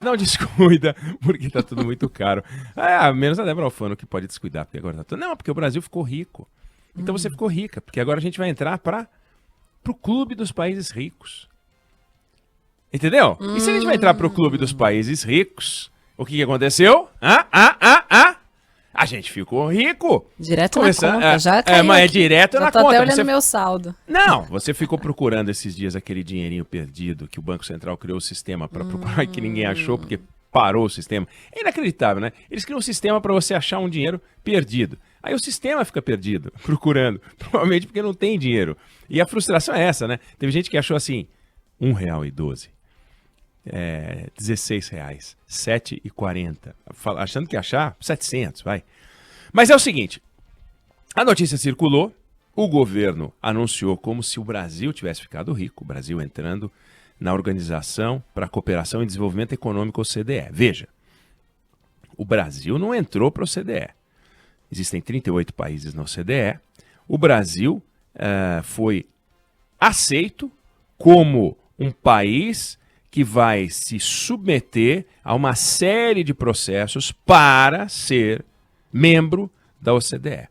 Não descuida, porque tá tudo muito caro. Ah, menos a Débora Alfano que pode descuidar, porque agora tá tudo... Não, porque o Brasil ficou rico. Então você ficou rica, porque agora a gente vai entrar pro clube dos países ricos. Entendeu? E se a gente vai entrar pro clube dos países ricos, o que aconteceu? A gente ficou rico. Direto na conta, já caiu mas é aqui. direto Já na tô conta. até olhando meu saldo. Não, você ficou procurando esses dias aquele dinheirinho perdido que o Banco Central criou o sistema para procurar que ninguém achou porque parou o sistema. É inacreditável, né? Eles criam um sistema para você achar um dinheiro perdido. Aí o sistema fica perdido, procurando. Provavelmente porque não tem dinheiro. E a frustração é essa, né? Teve gente que achou assim, R$1,12. R$16, 7,40. Achando que ia achar 700, vai. Mas é o seguinte, a notícia circulou, o governo anunciou como se o Brasil tivesse ficado rico, o Brasil entrando na Organização para a Cooperação e Desenvolvimento Econômico, OCDE. Veja, o Brasil não entrou para a OCDE. Existem 38 países na OCDE. O Brasil foi aceito como um país que vai se submeter a uma série de processos para ser membro da OCDE.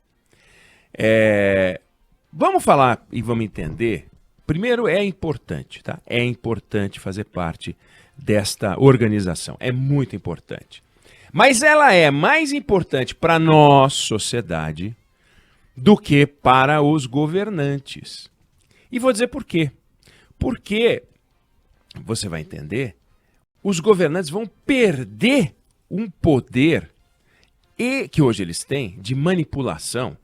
Vamos falar e vamos entender. Primeiro, é importante, tá? É importante fazer parte desta organização. É muito importante. Mas ela é mais importante para a nossa sociedade do que para os governantes. E vou dizer por quê. Porque, você vai entender, os governantes vão perder um poder que hoje eles têm de manipulação,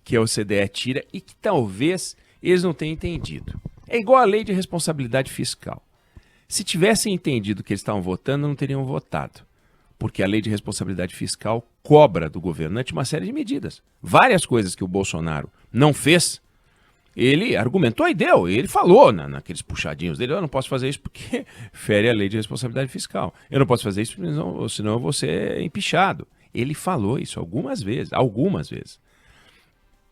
que a OCDE tira e que talvez eles não tenham entendido. É igual a lei de responsabilidade fiscal. Se tivessem entendido o que eles estavam votando, não teriam votado. Porque a lei de responsabilidade fiscal cobra do governante uma série de medidas. Várias coisas que o Bolsonaro não fez, ele argumentou e deu. Ele falou naqueles puxadinhos dele, eu não posso fazer isso porque fere a lei de responsabilidade fiscal. Eu não posso fazer isso senão eu vou ser empichado. Ele falou isso algumas vezes.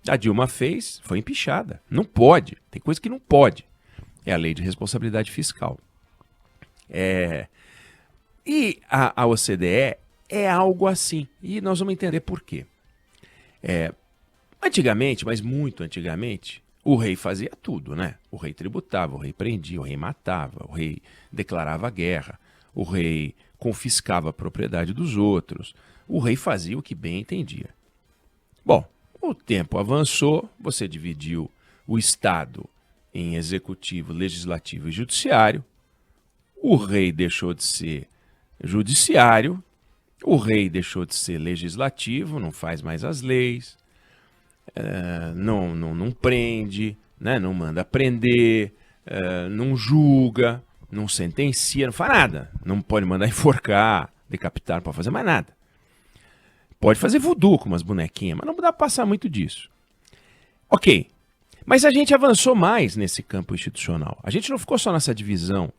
A Dilma fez, foi empichada. Não pode. Tem coisa que não pode. É a lei de responsabilidade fiscal. E a OCDE é algo assim. E nós vamos entender por quê. Antigamente, mas muito antigamente, o rei fazia tudo, né? O rei tributava, o rei prendia, o rei matava, o rei declarava guerra, o rei confiscava a propriedade dos outros. O rei fazia o que bem entendia. Bom, o tempo avançou, você dividiu o Estado em executivo, legislativo e judiciário. O rei deixou de ser judiciário, o rei deixou de ser legislativo, não faz mais as leis, não prende, né? Não manda prender, não julga, não sentencia, não faz nada. Não pode mandar enforcar, decapitar, não pode fazer mais nada. Pode fazer voodoo com umas bonequinhas, mas não dá para passar muito disso. Ok, mas a gente avançou mais nesse campo institucional. A gente não ficou só nessa divisão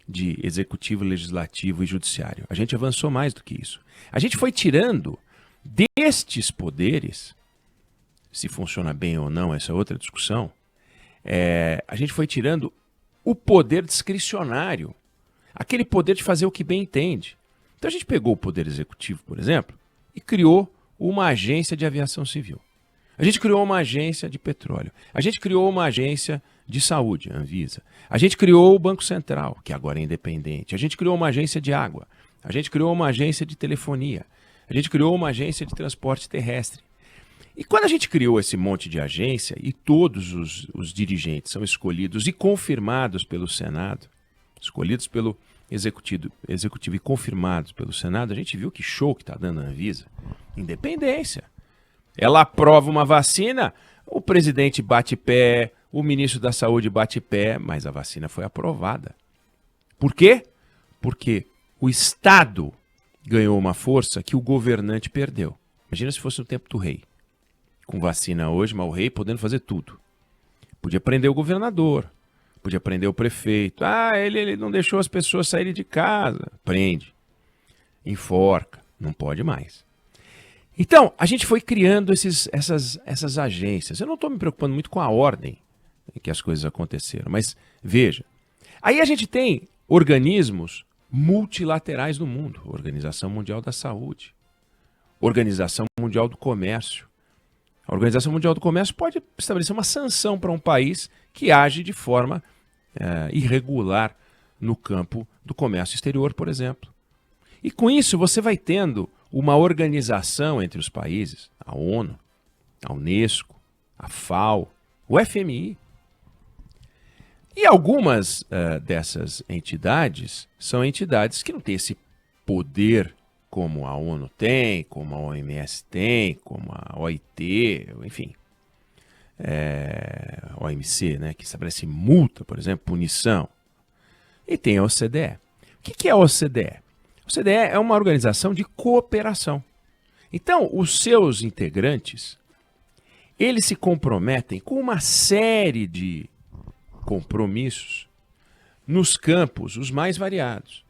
de executivo, legislativo e judiciário. A gente avançou mais do que isso. A gente foi tirando destes poderes, se funciona bem ou não, essa é outra discussão, a gente foi tirando o poder discricionário, aquele poder de fazer o que bem entende. Então a gente pegou o poder executivo, por exemplo, e criou uma agência de aviação civil. A gente criou uma agência de petróleo. A gente criou uma agência de saúde, a Anvisa. A gente criou o Banco Central, que agora é independente. A gente criou uma agência de água. A gente criou uma agência de telefonia. A gente criou uma agência de transporte terrestre. E quando a gente criou esse monte de agência, e todos os dirigentes são escolhidos e confirmados pelo Senado, escolhidos pelo executivo e confirmados pelo Senado, a gente viu que show que está dando a Anvisa. Independência. Ela aprova uma vacina, o presidente bate pé, o ministro da Saúde bate pé, mas a vacina foi aprovada. Por quê? Porque o Estado ganhou uma força que o governante perdeu. Imagina se fosse no tempo do rei. Com vacina hoje, mas o rei podendo fazer tudo. Podia prender o governador, podia prender o prefeito. Ele não deixou as pessoas saírem de casa. Prende. Enforca. Não pode mais. Então, a gente foi criando essas agências. Eu não estou me preocupando muito com a ordem em que as coisas aconteceram, mas veja. Aí a gente tem organismos multilaterais do mundo. Organização Mundial da Saúde, Organização Mundial do Comércio. A Organização Mundial do Comércio pode estabelecer uma sanção para um país que age de forma irregular no campo do comércio exterior, por exemplo. E com isso você vai tendo uma organização entre os países, a ONU, a Unesco, a FAO, o FMI. E algumas dessas entidades são entidades que não têm esse poder como a ONU tem, como a OMS tem, como a OIT, enfim. A OMC, né, que estabelece multa, por exemplo, punição. E tem a OCDE. O que é a OCDE? A OCDE é uma organização de cooperação. Então, os seus integrantes, eles se comprometem com uma série de compromissos nos campos os mais variados.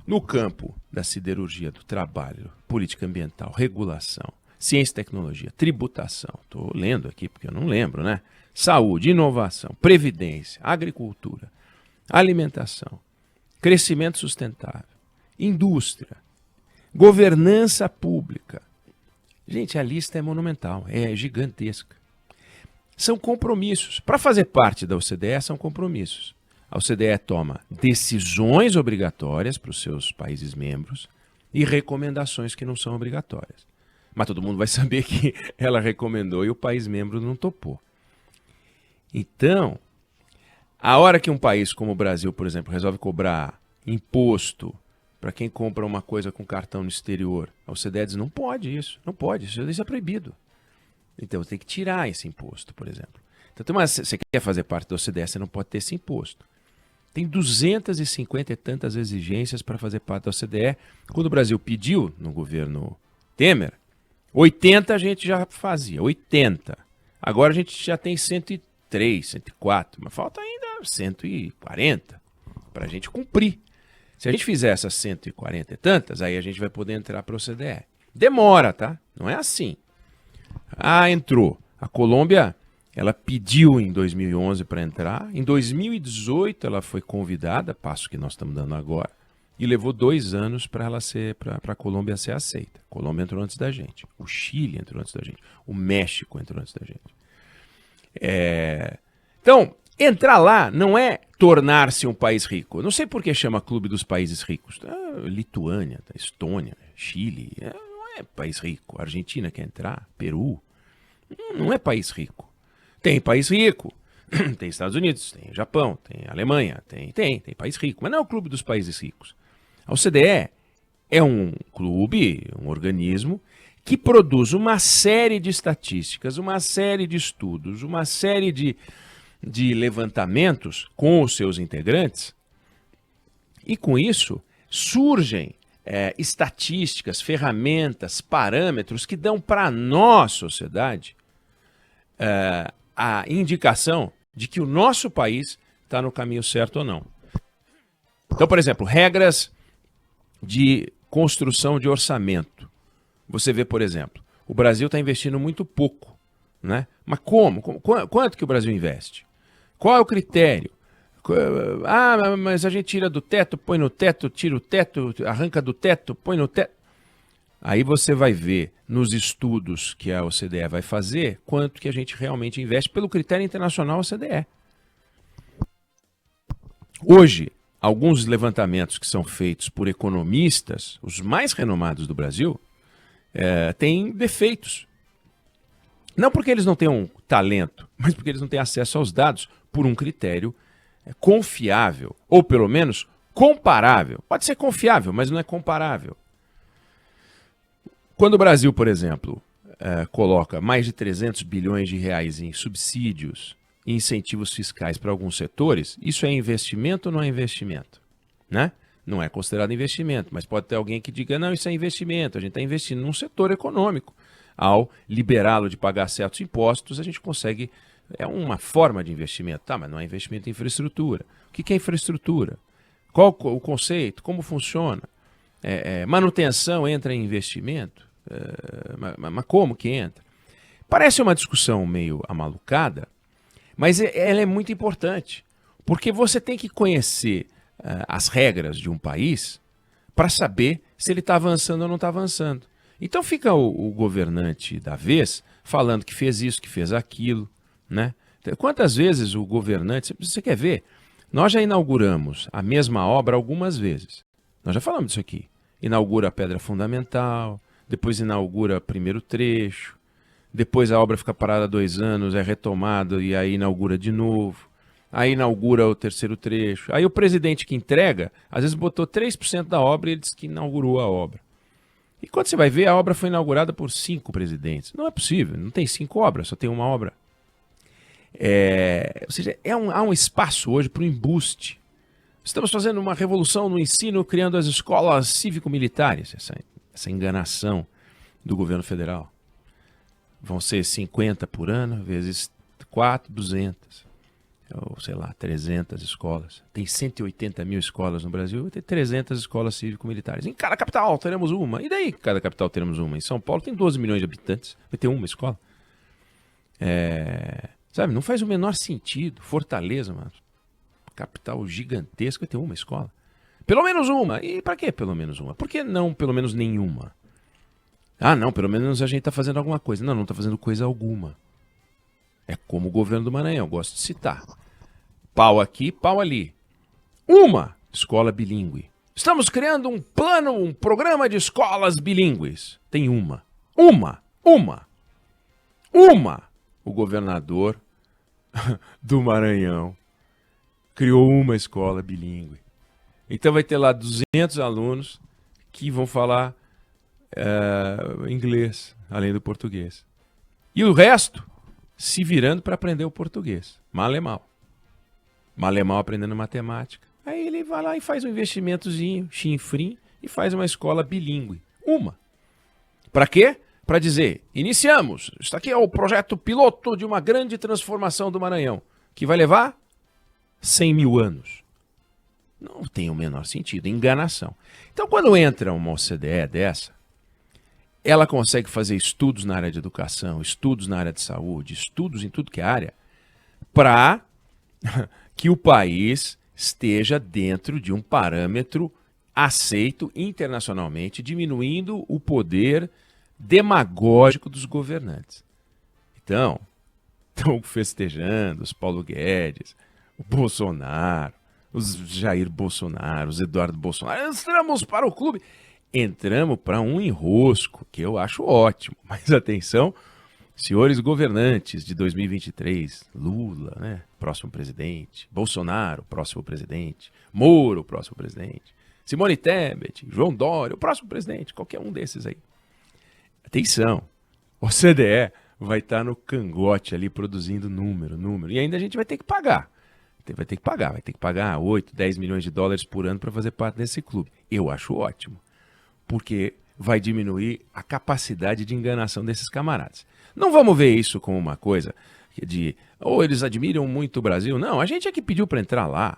No campo da siderurgia, do trabalho, política ambiental, regulação, ciência e tecnologia, tributação, estou lendo aqui porque eu não lembro, né? Saúde, inovação, previdência, agricultura, alimentação, crescimento sustentável, indústria, governança pública. Gente, a lista é monumental, é gigantesca. São compromissos. Para fazer parte da OCDE, são compromissos. A OCDE toma decisões obrigatórias para os seus países membros e recomendações que não são obrigatórias. Mas todo mundo vai saber que ela recomendou e o país membro não topou. Então, a hora que um país como o Brasil, por exemplo, resolve cobrar imposto para quem compra uma coisa com cartão no exterior, a OCDE diz, não pode isso, não pode, isso é proibido. Então, tem que tirar esse imposto, por exemplo. Então, você quer fazer parte da OCDE, você não pode ter esse imposto. Tem 250 e tantas exigências para fazer parte da OCDE. Quando o Brasil pediu, no governo Temer, 80 a gente já fazia, 80. Agora a gente já tem 103, 104, mas falta ainda 140 para a gente cumprir. Se a gente fizer essas 140 e tantas, aí a gente vai poder entrar para a OCDE. Demora, tá? Não é assim. Entrou. A Colômbia, ela pediu em 2011 para entrar. Em 2018 ela foi convidada, passo que nós estamos dando agora, e levou 2 anos para a Colômbia ser aceita. A Colômbia entrou antes da gente. O Chile entrou antes da gente. O México entrou antes da gente. Então, entrar lá não é tornar-se um país rico. Eu não sei por que chama Clube dos Países Ricos. Lituânia, Estônia, Chile, não é país rico. A Argentina quer entrar, Peru, não é país rico. Tem país rico, tem Estados Unidos, tem Japão, tem Alemanha, tem país rico, mas não é o Clube dos Países Ricos. A OCDE é um clube, um organismo que produz uma série de estatísticas, uma série de estudos, uma série de levantamentos com os seus integrantes, e com isso surgem estatísticas, ferramentas, parâmetros que dão para nós, sociedade, a indicação de que o nosso país está no caminho certo ou não. Então, por exemplo, regras de construção de orçamento. Você vê, por exemplo, o Brasil está investindo muito pouco, né? Mas como? Quanto que o Brasil investe? Qual é o critério? Mas a gente tira do teto, põe no teto, tira o teto, arranca do teto, põe no teto. Aí você vai ver nos estudos que a OCDE vai fazer quanto que a gente realmente investe pelo critério internacional OCDE. Hoje, alguns levantamentos que são feitos por economistas, os mais renomados do Brasil, têm defeitos. Não porque eles não tenham talento, mas porque eles não têm acesso aos dados por um critério confiável, ou pelo menos comparável. Pode ser confiável, mas não é comparável. Quando o Brasil, por exemplo, coloca mais de 300 bilhões de reais em subsídios e incentivos fiscais para alguns setores, isso é investimento ou não é investimento? Né? Não é considerado investimento, mas pode ter alguém que diga, não, isso é investimento, a gente está investindo num setor econômico. Ao liberá-lo de pagar certos impostos, a gente consegue... É uma forma de investimento, tá? Mas não é investimento em infraestrutura. O que é infraestrutura? Qual o conceito? Como funciona? Manutenção entra em investimento? Mas como que entra? Parece uma discussão meio amalucada, mas ela é muito importante, porque você tem que conhecer as regras de um país para saber se ele está avançando ou não está avançando. Então fica o governante da vez falando que fez isso, que fez aquilo, né? Quantas vezes o governante... Você quer ver? Nós já inauguramos a mesma obra algumas vezes. Nós já falamos disso aqui. Inaugura a pedra fundamental, depois inaugura o primeiro trecho, depois a obra fica parada 2 anos, é retomada e aí inaugura de novo. Aí inaugura o terceiro trecho. Aí o presidente que entrega, às vezes botou 3% da obra e ele disse que inaugurou a obra. E quando você vai ver, a obra foi inaugurada por 5 presidentes. Não é possível, não tem 5 obras, só tem uma obra. Ou seja, há um espaço hoje para o embuste. Estamos fazendo uma revolução no ensino, criando as escolas cívico-militares. Essa enganação do governo federal. Vão ser 50 por ano, vezes 4, 200. Ou sei lá, 300 escolas. Tem 180 mil escolas no Brasil, vai ter 300 escolas cívico-militares. Em cada capital teremos uma. E daí cada capital teremos uma? Em São Paulo tem 12 milhões de habitantes, vai ter uma escola. Sabe, não faz o menor sentido. Fortaleza, mano, capital gigantesca, vai ter uma escola. Pelo menos uma. E pra que pelo menos uma? Por que não pelo menos nenhuma? Ah, não, pelo menos a gente tá fazendo alguma coisa. Não tá fazendo coisa alguma. É como o governo do Maranhão, eu gosto de citar. Pau aqui, pau ali. Uma escola bilíngue. Estamos criando um plano, um programa de escolas bilíngues. Tem uma. Uma. O governador do Maranhão criou uma escola bilíngue. Então vai ter lá 200 alunos que vão falar inglês, além do português. E o resto se virando para aprender o português. Mal é mal. Mal é mal aprendendo matemática. Aí ele vai lá e faz um investimentozinho, chinfrim, e faz uma escola bilíngue. Uma. Para quê? Para dizer, iniciamos. Isso aqui é o projeto piloto de uma grande transformação do Maranhão, que vai levar 100 mil anos. Não tem o menor sentido. Enganação. Então, quando entra uma OCDE dessa, ela consegue fazer estudos na área de educação, estudos na área de saúde, estudos em tudo que é área, para que o país esteja dentro de um parâmetro aceito internacionalmente, diminuindo o poder demagógico dos governantes. Então, estão festejando os Paulo Guedes, o Bolsonaro, os Jair Bolsonaro, os Eduardo Bolsonaro. Entramos para o clube. Entramos para um enrosco, que eu acho ótimo. Mas atenção, senhores governantes de 2023, Lula, né, próximo presidente, Bolsonaro, próximo presidente, Moro, próximo presidente, Simone Tebet, João Dória, o próximo presidente, qualquer um desses aí. Atenção, o CDE vai estar no cangote ali produzindo número. E ainda a gente vai ter que pagar. Vai ter que pagar 8, 10 milhões de dólares por ano para fazer parte desse clube. Eu acho ótimo, porque vai diminuir a capacidade de enganação desses camaradas. Não vamos ver isso como uma coisa de, eles admiram muito o Brasil. Não, a gente é que pediu para entrar lá.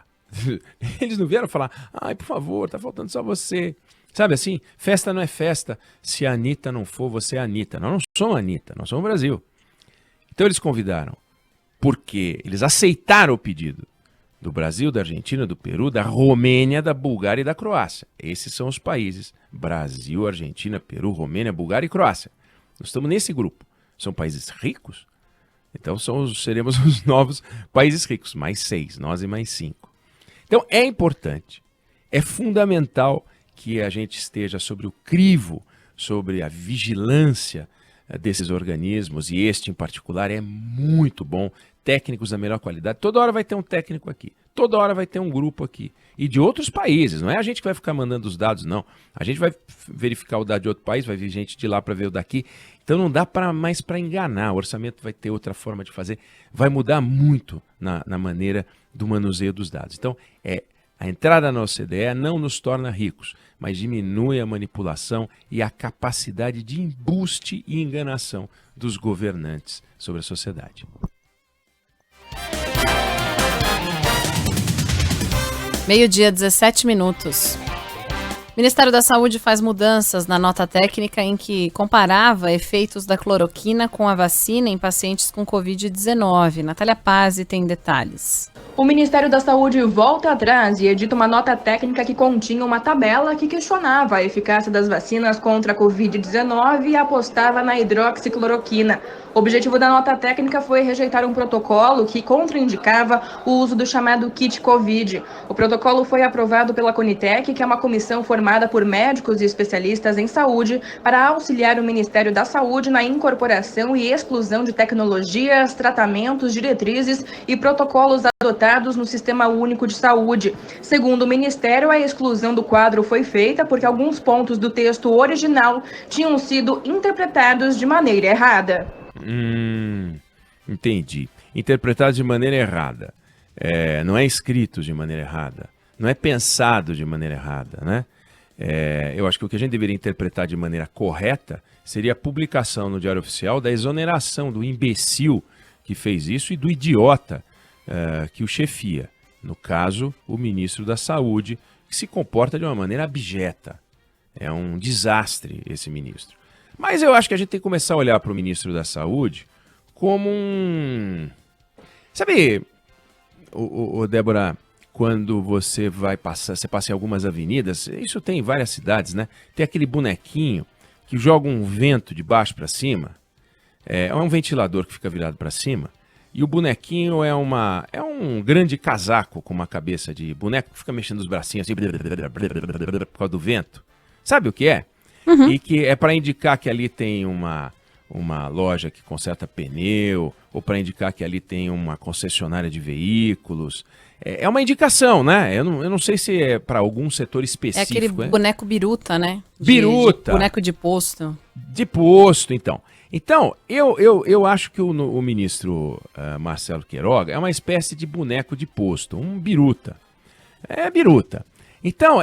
Eles não vieram falar, ai, por favor, tá faltando só você. Sabe assim, festa não é festa se a Anitta não for, você é a Anitta. Nós não somos a Anitta, nós somos o Brasil. Então eles convidaram, porque eles aceitaram o pedido do Brasil, da Argentina, do Peru, da Romênia, da Bulgária e da Croácia. Esses são os países. Brasil, Argentina, Peru, Romênia, Bulgária e Croácia. Nós estamos nesse grupo. São países ricos? Então seremos os novos países ricos. Mais 6, nós e mais 5. Então é importante, é fundamental que a gente esteja sobre o crivo, sobre a vigilância desses organismos, e este em particular é muito bom. Técnicos da melhor qualidade. Toda hora vai ter um técnico aqui. Toda hora vai ter um grupo aqui. E de outros países. Não é a gente que vai ficar mandando os dados, não. A gente vai verificar o dado de outro país, vai vir gente de lá para ver o daqui. Então não dá mais para enganar. O orçamento vai ter outra forma de fazer. Vai mudar muito na maneira do manuseio dos dados. Então, a entrada na OCDE não nos torna ricos, mas diminui a manipulação e a capacidade de embuste e enganação dos governantes sobre a sociedade. Meio-dia, 17 minutos. Ministério da Saúde faz mudanças na nota técnica em que comparava efeitos da cloroquina com a vacina em pacientes com Covid-19. Natália Pazzi tem detalhes. O Ministério da Saúde volta atrás e edita uma nota técnica que continha uma tabela que questionava a eficácia das vacinas contra a Covid-19 e apostava na hidroxicloroquina. O objetivo da nota técnica foi rejeitar um protocolo que contraindicava o uso do chamado kit Covid. O protocolo foi aprovado pela Conitec, que é uma comissão formada por médicos e especialistas em saúde para auxiliar o Ministério da Saúde na incorporação e exclusão de tecnologias, tratamentos, diretrizes e protocolos adotados no Sistema Único de Saúde. Segundo o Ministério, a exclusão do quadro foi feita porque alguns pontos do texto original tinham sido interpretados de maneira errada. Entendi. Interpretados de maneira errada. Não é escritos de maneira errada. Não é pensado de maneira errada, né? Eu acho que o que a gente deveria interpretar de maneira correta seria a publicação no Diário Oficial da exoneração do imbecil que fez isso e do idiota que o chefia. No caso, o ministro da Saúde, que se comporta de uma maneira abjeta. É um desastre esse ministro. Mas eu acho que a gente tem que começar a olhar para o ministro da Saúde como um... Sabe, Débora, quando você vai passar, você passa em algumas avenidas, isso tem em várias cidades, né? Tem aquele bonequinho que joga um vento de baixo para cima. É um ventilador que fica virado para cima. E o bonequinho é um grande casaco com uma cabeça de boneco que fica mexendo os bracinhos assim, por causa do vento. Sabe o que é? Uhum. E que é para indicar que ali tem uma loja que conserta pneu, ou para indicar que ali tem uma concessionária de veículos. É uma indicação, né? Eu não sei se é para algum setor específico. É aquele boneco biruta, né? Biruta. Boneco de posto. De posto, então. Então, eu acho que o ministro Marcelo Queiroga é uma espécie de boneco de posto, um biruta. É biruta. Então,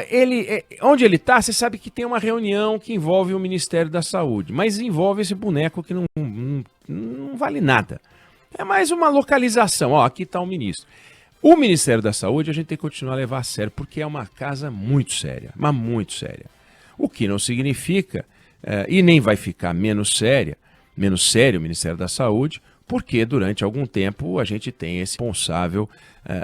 onde ele está, você sabe que tem uma reunião que envolve o Ministério da Saúde, mas envolve esse boneco que não vale nada. É mais uma localização. Ó, aqui está o ministro. O Ministério da Saúde a gente tem que continuar a levar a sério, porque é uma casa muito séria, mas muito séria. O que não significa, e nem vai ficar menos sério o Ministério da Saúde, porque durante algum tempo a gente tem esse responsável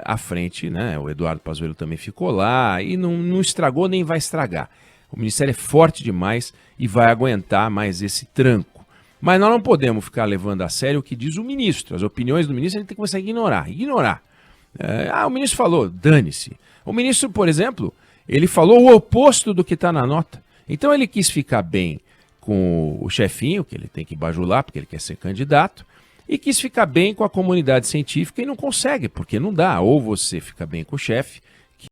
à frente, né? O Eduardo Pazuello também ficou lá e não estragou nem vai estragar. O Ministério é forte demais e vai aguentar mais esse tranco. Mas nós não podemos ficar levando a sério o que diz o ministro. As opiniões do ministro a gente tem que começar a ignorar. O ministro falou, dane-se. O ministro, por exemplo, ele falou o oposto do que está na nota. Então ele quis ficar bem com o chefinho, que ele tem que bajular porque ele quer ser candidato, e quis ficar bem com a comunidade científica e não consegue, porque não dá. Ou você fica bem com o chefe,